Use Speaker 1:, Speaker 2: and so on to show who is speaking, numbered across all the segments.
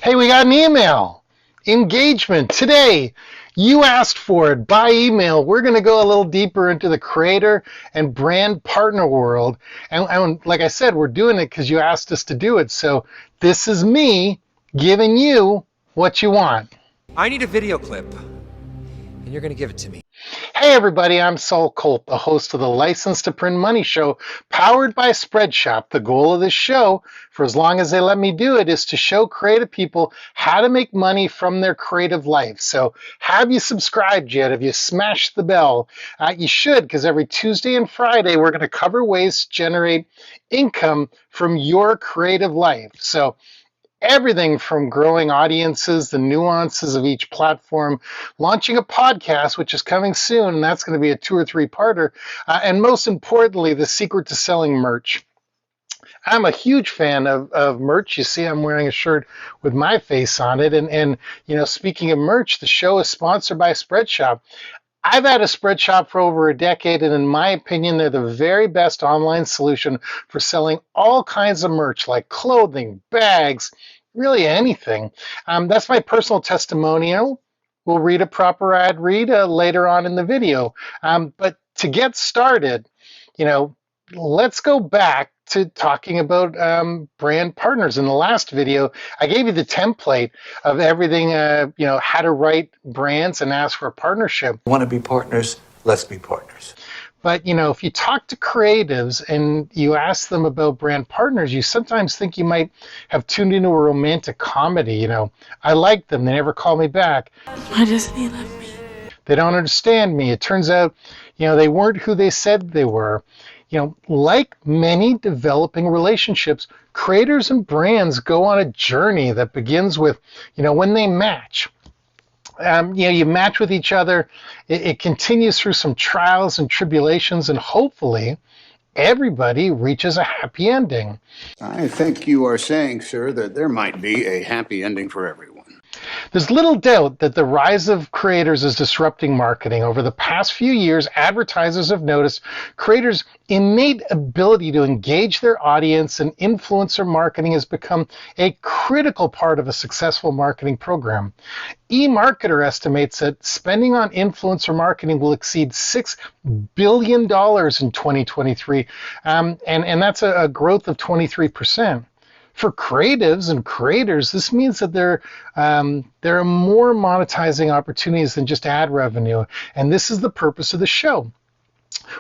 Speaker 1: Hey, we got an email. Engagement today. You asked for it by email. We're going to go a little deeper into the creator and brand partner world. And like I said, we're doing it because you asked us to do it. So this is me giving you what you want.
Speaker 2: I need a video clip, and you're going to give it to me.
Speaker 1: Hey everybody, I'm Saul Colt, the host of the License to Print Money show, powered by Spreadshop. The goal of this show, for as long as they let me do it, is to show creative people how to make money from their creative life. So have you subscribed yet? Have you smashed the bell? You should, because every Tuesday and Friday, we're going to cover ways to generate income from your creative life. So everything from growing audiences, the nuances of each platform, launching a podcast, which is coming soon, and that's going to be a 2 or 3-parter, and most importantly, the secret to selling merch. I'm a huge fan of merch. You see, I'm wearing a shirt with my face on it. And you know, speaking of merch, the show is sponsored by Spreadshop. I've had a Spreadshop for over a decade, and in my opinion, they're the very best online solution for selling all kinds of merch like clothing, bags, really anything. That's my personal testimonial. We'll read a proper ad read later on in the video. But to get started, you know, let's go back to talking about brand partners. In the last video, I gave you the template of everything, you know, how to write brands and ask for a partnership.
Speaker 3: Want to be partners? Let's be partners.
Speaker 1: But, you know, if you talk to creatives and you ask them about brand partners, you sometimes think you might have tuned into a romantic comedy. You know, I like them. They never call me back.
Speaker 4: Why doesn't he love me?
Speaker 1: They don't understand me. It turns out, you know, they weren't who they said they were. You know, like many developing relationships, creators and brands go on a journey that begins with, you know, when they match. You know, you match with each other. It continues through some trials and tribulations, and hopefully everybody reaches a happy ending.
Speaker 5: I think you are saying, sir, that there might be a happy ending for everyone.
Speaker 1: There's little doubt that the rise of creators is disrupting marketing. Over the past few years, advertisers have noticed creators' innate ability to engage their audience, and influencer marketing has become a critical part of a successful marketing program. eMarketer estimates that spending on influencer marketing will exceed $6 billion in 2023, and that's a growth of 23%. For creatives and creators, this means that there are more monetizing opportunities than just ad revenue, and this is the purpose of the show.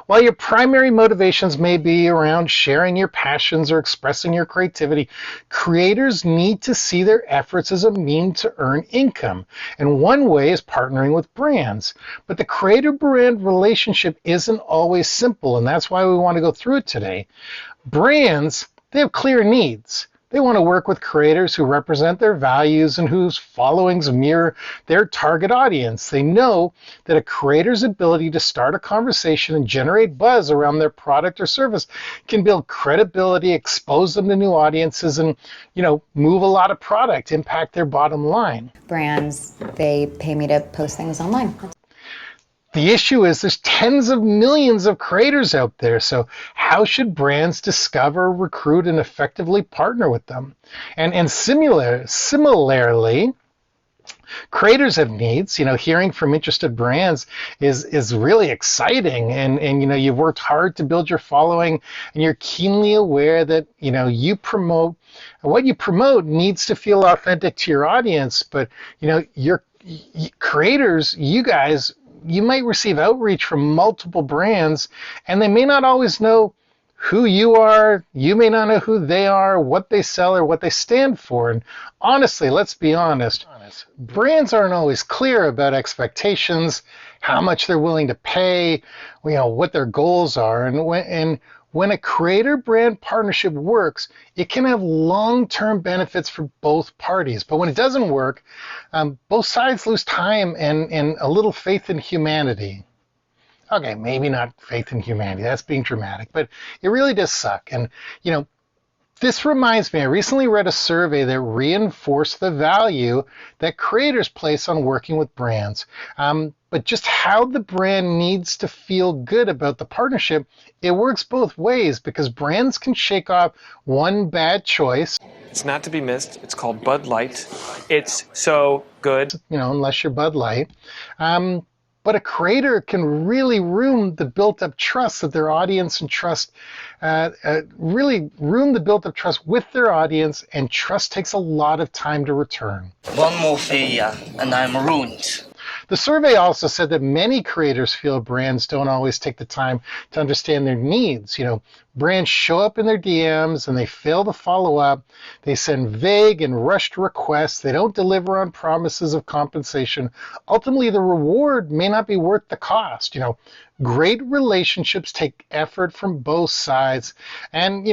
Speaker 1: While your primary motivations may be around sharing your passions or expressing your creativity, creators need to see their efforts as a means to earn income. And one way is partnering with brands. But the creator-brand relationship isn't always simple, and that's why we want to go through it today. Brands, they have clear needs. They want to work with creators who represent their values and whose followings mirror their target audience. They know that a creator's ability to start a conversation and generate buzz around their product or service can build credibility, expose them to new audiences, and, you know, move a lot of product, impact their bottom line.
Speaker 6: Brands, they pay me to post things online.
Speaker 1: The issue is there's tens of millions of creators out there, so how should brands discover, recruit, and effectively partner with them? And similarly, creators have needs. You know, hearing from interested brands is really exciting, and you know, you've worked hard to build your following, and you're keenly aware that, you know, what you promote needs to feel authentic to your audience. But, you know, your creators, you guys, you might receive outreach from multiple brands, and they may not always know who you are. You may not know who they are, what they sell, or what they stand for. And honestly, let's be honest, brands aren't always clear about expectations, how much they're willing to pay, you know, what their goals are. And when a creator-brand partnership works, it can have long-term benefits for both parties. But when it doesn't work, both sides lose time and a little faith in humanity. Okay, maybe not faith in humanity. That's being dramatic, but it really does suck. And, you know, this reminds me, I recently read a survey that reinforced the value that creators place on working with brands. But just how the brand needs to feel good about the partnership, it works both ways, because brands can shake off one bad choice.
Speaker 7: It's not to be missed. It's called Bud Light. It's so good.
Speaker 1: Unless you're Bud Light. But a creator can really ruin the built-up trust that their audience and trust, really ruin the built-up trust with their audience, and trust takes a lot of time to return.
Speaker 8: One more failure, and I'm ruined.
Speaker 1: The survey also said that many creators feel brands don't always take the time to understand their needs. Brands show up in their DMs and they fail to follow up. They send vague and rushed requests. They don't deliver on promises of compensation. Ultimately, the reward may not be worth the cost. Great relationships take effort from both sides, and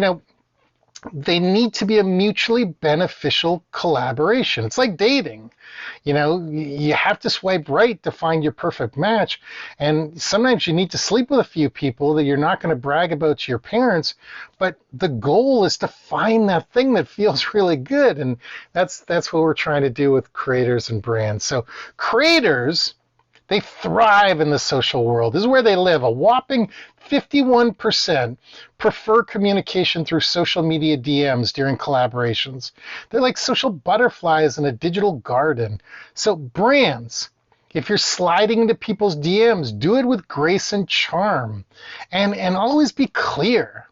Speaker 1: they need to be a mutually beneficial collaboration. It's like dating. You have to swipe right to find your perfect match. And sometimes you need to sleep with a few people that you're not going to brag about to your parents. But the goal is to find that thing that feels really good. And that's what we're trying to do with creators and brands. So creators, they thrive in the social world. This is where they live. A whopping 51% prefer communication through social media DMs during collaborations. They're like social butterflies in a digital garden. So brands, if you're sliding into people's DMs, do it with grace and charm. And always be clear.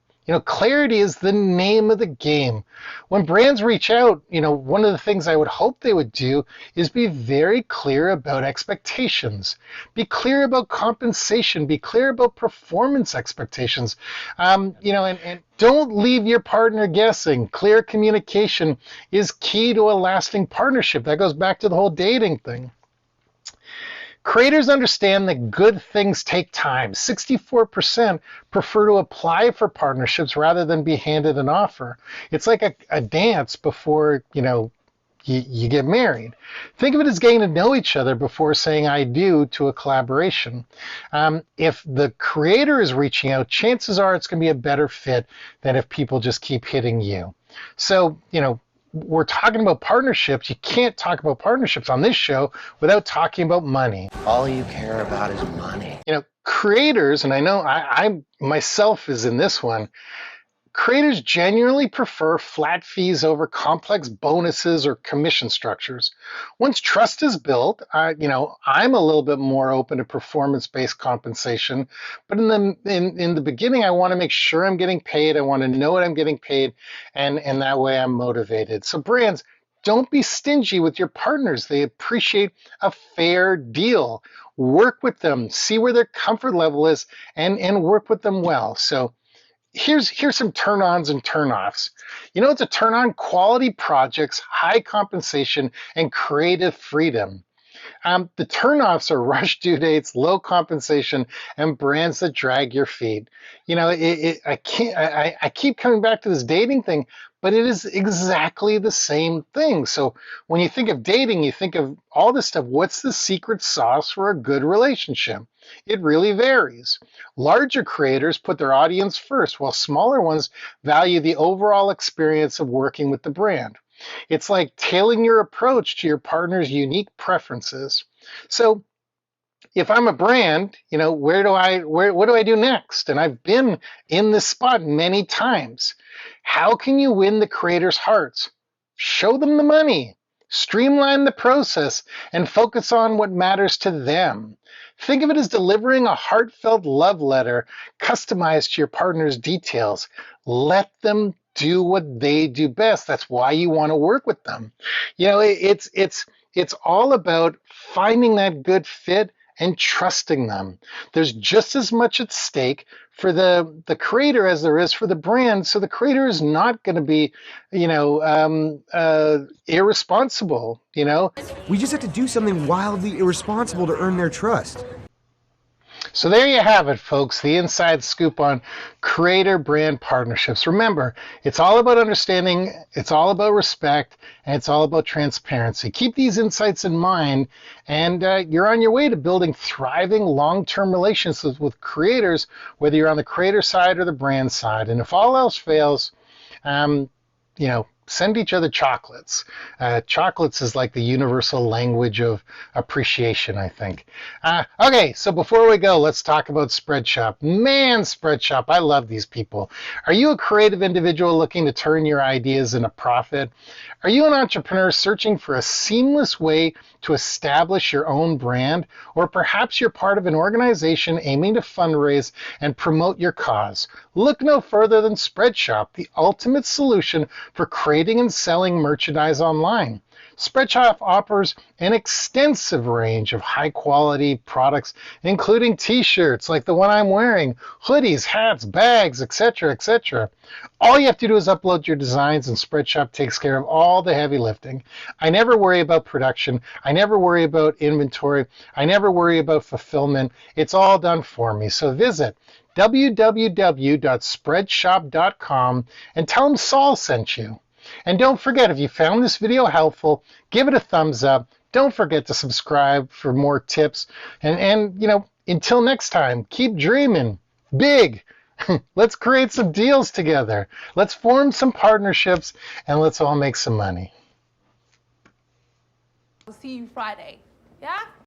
Speaker 1: Clarity is the name of the game. When brands reach out, one of the things I would hope they would do is be very clear about expectations. Be clear about compensation. Be clear about performance expectations. And don't leave your partner guessing. Clear communication is key to a lasting partnership. That goes back to the whole dating thing. Creators understand that good things take time. 64% prefer to apply for partnerships rather than be handed an offer. It's like a dance before, you get married. Think of it as getting to know each other before saying I do to a collaboration. If the creator is reaching out, chances are it's going to be a better fit than if people just keep hitting you. So, we're talking about partnerships. You can't talk about partnerships on this show without talking about money.
Speaker 9: All you care about is money.
Speaker 1: Creators, and I know I myself is in this one, creators genuinely prefer flat fees over complex bonuses or commission structures. Once trust is built, I'm a little bit more open to performance-based compensation. But in the beginning, I want to make sure I'm getting paid. I want to know what I'm getting paid, and that way I'm motivated. So brands, don't be stingy with your partners. They appreciate a fair deal. Work with them, see where their comfort level is, and work with them well. So here's some turn-ons and turn-offs. It's a turn-on: quality projects, high compensation, and creative freedom. The turn-offs are rush due dates, low compensation, and brands that drag your feet. I keep coming back to this dating thing, but it is exactly the same thing. So when you think of dating, you think of all this stuff. What's the secret sauce for a good relationship? It really varies. Larger creators put their audience first, while smaller ones value the overall experience of working with the brand. It's like tailoring your approach to your partner's unique preferences. So if I'm a brand, what do I do next? And I've been in this spot many times. How can you win the creators' hearts? Show them the money. Streamline the process and focus on what matters to them. Think of it as delivering a heartfelt love letter customized to your partner's details. Let them do what they do best. That's why you want to work with them. It's all about finding that good fit and trusting them. There's just as much at stake for the creator as there is for the brand. So the creator is not going to be, irresponsible,
Speaker 10: We just have to do something wildly irresponsible to earn their trust.
Speaker 1: So there you have it, folks, the inside scoop on creator-brand partnerships. Remember, it's all about understanding, it's all about respect, and it's all about transparency. Keep these insights in mind, and you're on your way to building thriving long-term relationships with creators, whether you're on the creator side or the brand side. And if all else fails, send each other chocolates. Chocolates is like the universal language of appreciation, I think. Okay, so before we go, let's talk about Spreadshop. Man, Spreadshop, I love these people. Are you a creative individual looking to turn your ideas into profit? Are you an entrepreneur searching for a seamless way to establish your own brand? Or perhaps you're part of an organization aiming to fundraise and promote your cause? Look no further than Spreadshop, the ultimate solution for creating and selling merchandise online. Spreadshop offers an extensive range of high-quality products, including t-shirts like the one I'm wearing, hoodies, hats, bags, etc., etc. All you have to do is upload your designs, and Spreadshop takes care of all the heavy lifting. I never worry about production. I never worry about inventory. I never worry about fulfillment. It's all done for me. So visit www.spreadshop.com and tell them Saul sent you. And don't forget, if you found this video helpful, give it a thumbs up. Don't forget to subscribe for more tips. And until next time, keep dreaming big. Let's create some deals together. Let's form some partnerships, and let's all make some money.
Speaker 4: I'll see you Friday. Yeah?